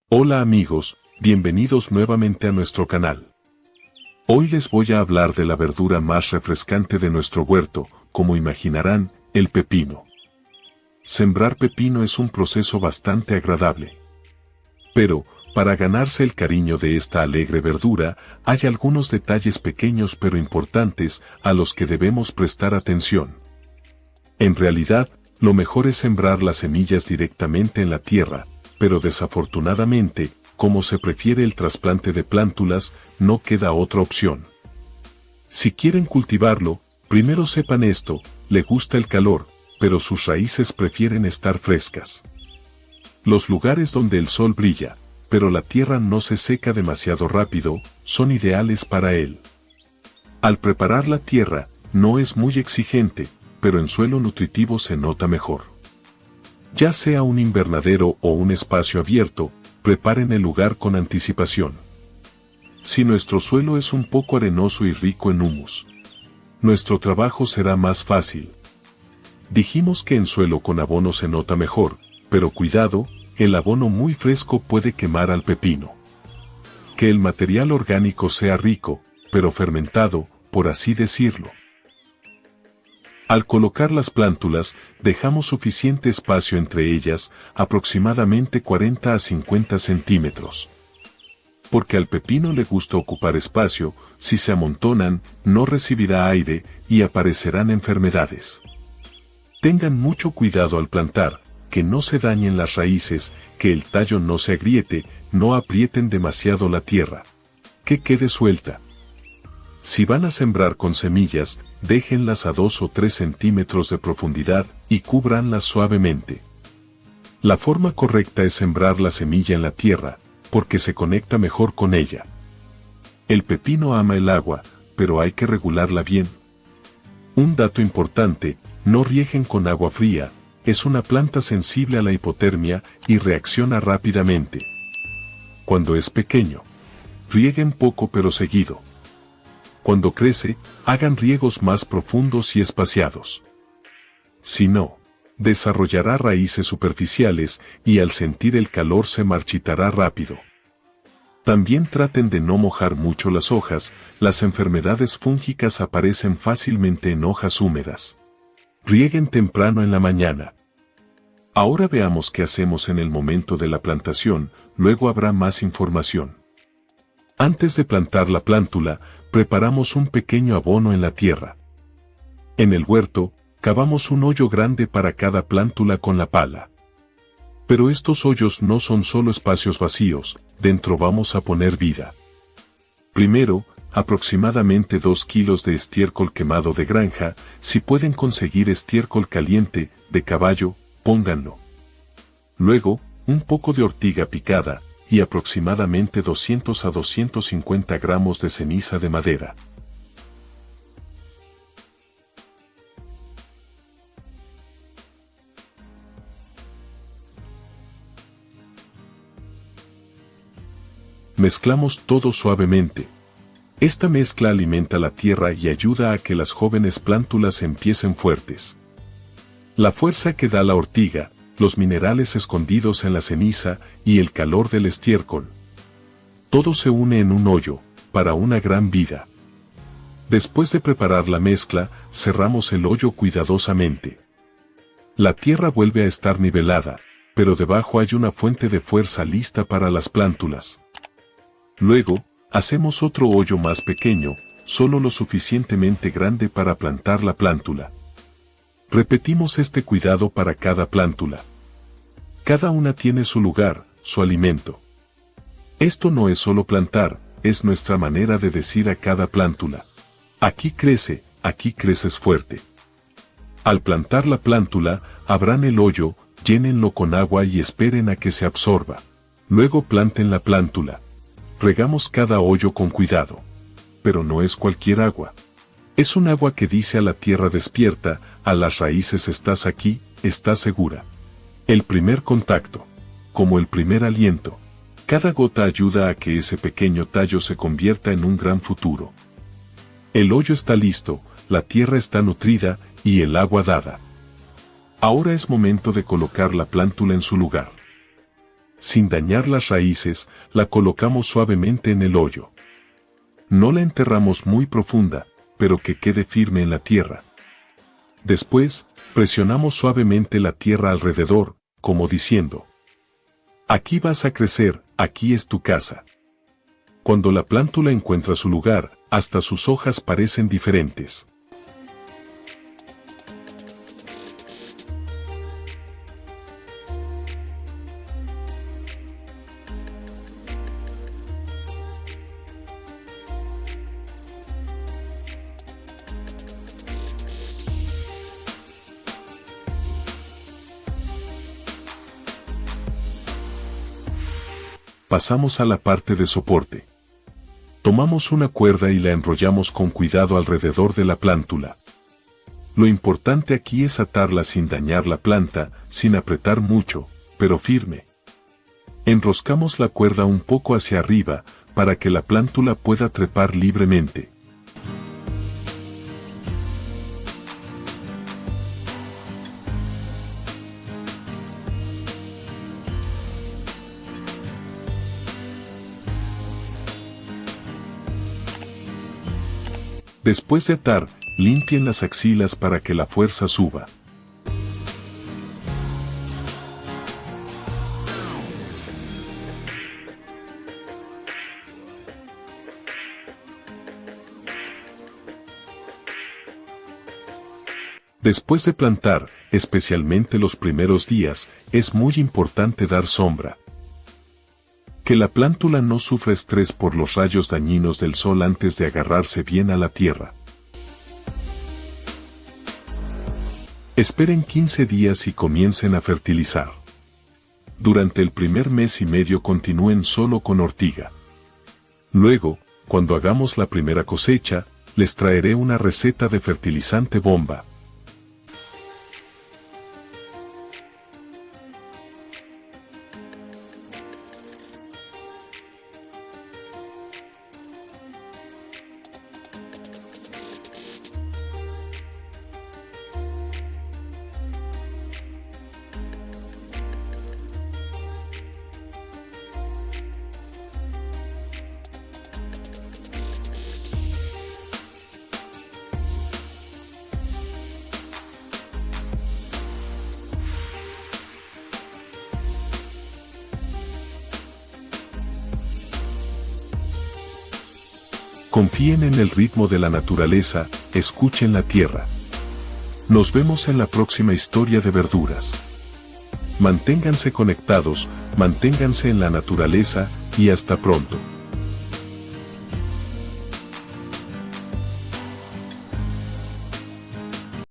Hola amigos, bienvenidos nuevamente a nuestro canal. Hoy les voy a hablar de la verdura más refrescante de nuestro huerto, como imaginarán, el pepino. Sembrar pepino es un proceso bastante agradable. Pero, para ganarse el cariño de esta alegre verdura, hay algunos detalles pequeños pero importantes a los que debemos prestar atención. En realidad, lo mejor es sembrar las semillas directamente en la tierra, pero desafortunadamente, como se prefiere el trasplante de plántulas, no queda otra opción. Si quieren cultivarlo, primero sepan esto: le gusta el calor, pero sus raíces prefieren estar frescas. Los lugares donde el sol brilla, pero la tierra no se seca demasiado rápido, son ideales para él. Al preparar la tierra, no es muy exigente, pero en suelo nutritivo se nota mejor. Ya sea un invernadero o un espacio abierto, preparen el lugar con anticipación. Si nuestro suelo es un poco arenoso y rico en humus, nuestro trabajo será más fácil. Dijimos que en suelo con abono se nota mejor, pero cuidado, el abono muy fresco puede quemar al pepino. Que el material orgánico sea rico, pero fermentado, por así decirlo. Al colocar las plántulas, dejamos suficiente espacio entre ellas, aproximadamente 40 a 50 centímetros. Porque al pepino le gusta ocupar espacio, si se amontonan, no recibirá aire y aparecerán enfermedades. Tengan mucho cuidado al plantar, que no se dañen las raíces, que el tallo no se agriete, no aprieten demasiado la tierra. Que quede suelta. Si van a sembrar con semillas, déjenlas a 2 o 3 centímetros de profundidad y cúbranlas suavemente. La forma correcta es sembrar la semilla en la tierra, porque se conecta mejor con ella. El pepino ama el agua, pero hay que regularla bien. Un dato importante: no rieguen con agua fría, es una planta sensible a la hipotermia y reacciona rápidamente. Cuando es pequeño, rieguen poco pero seguido. Cuando crece, hagan riegos más profundos y espaciados. Si no, desarrollará raíces superficiales y al sentir el calor se marchitará rápido. También traten de no mojar mucho las hojas, las enfermedades fúngicas aparecen fácilmente en hojas húmedas. Rieguen temprano en la mañana. Ahora veamos qué hacemos en el momento de la plantación, luego habrá más información. Antes de plantar la plántula, preparamos un pequeño abono en la tierra. En el huerto, cavamos un hoyo grande para cada plántula con la pala. Pero estos hoyos no son solo espacios vacíos, dentro vamos a poner vida. Primero, aproximadamente 2 kilos de estiércol quemado de granja, si pueden conseguir estiércol caliente, de caballo, pónganlo. Luego, un poco de ortiga picada, y aproximadamente 200 a 250 gramos de ceniza de madera. Mezclamos todo suavemente. Esta mezcla alimenta la tierra y ayuda a que las jóvenes plántulas empiecen fuertes. La fuerza que da la ortiga, los minerales escondidos en la ceniza y el calor del estiércol. Todo se une en un hoyo, para una gran vida. Después de preparar la mezcla, cerramos el hoyo cuidadosamente. La tierra vuelve a estar nivelada, pero debajo hay una fuente de fuerza lista para las plántulas. Luego, hacemos otro hoyo más pequeño, solo lo suficientemente grande para plantar la plántula. Repetimos este cuidado para cada plántula. Cada una tiene su lugar, su alimento. Esto no es solo plantar, es nuestra manera de decir a cada plántula: aquí creces fuerte. Al plantar la plántula, abran el hoyo, llénenlo con agua y esperen a que se absorba. Luego planten la plántula. Regamos cada hoyo con cuidado. Pero no es cualquier agua. Es un agua que dice a la tierra: despierta, a las raíces: estás aquí, estás segura. El primer contacto. Como el primer aliento. Cada gota ayuda a que ese pequeño tallo se convierta en un gran futuro. El hoyo está listo, la tierra está nutrida y el agua dada. Ahora es momento de colocar la plántula en su lugar. sin dañar las raíces, la colocamos suavemente en el hoyo. No la enterramos muy profunda, pero que quede firme en la tierra. Después, presionamos suavemente la tierra alrededor, como diciendo: aquí vas a crecer, aquí es tu casa. Cuando la plántula encuentra su lugar, hasta sus hojas parecen diferentes. Pasamos a la parte de soporte. Tomamos una cuerda y la enrollamos con cuidado alrededor de la plántula. Lo importante aquí es atarla sin dañar la planta, sin apretar mucho, pero firme. Enroscamos la cuerda un poco hacia arriba, para que la plántula pueda trepar libremente. Después de atar, limpien las axilas para que la fuerza suba. Después de plantar, especialmente los primeros días, es muy importante dar sombra. Que la plántula no sufra estrés por los rayos dañinos del sol antes de agarrarse bien a la tierra. Esperen 15 días y comiencen a fertilizar. Durante el primer mes y medio continúen solo con ortiga. Luego, cuando hagamos la primera cosecha, les traeré una receta de fertilizante bomba. Confíen en el ritmo de la naturaleza, escuchen la tierra. Nos vemos en la próxima historia de verduras. Manténganse conectados, manténganse en la naturaleza, y hasta pronto.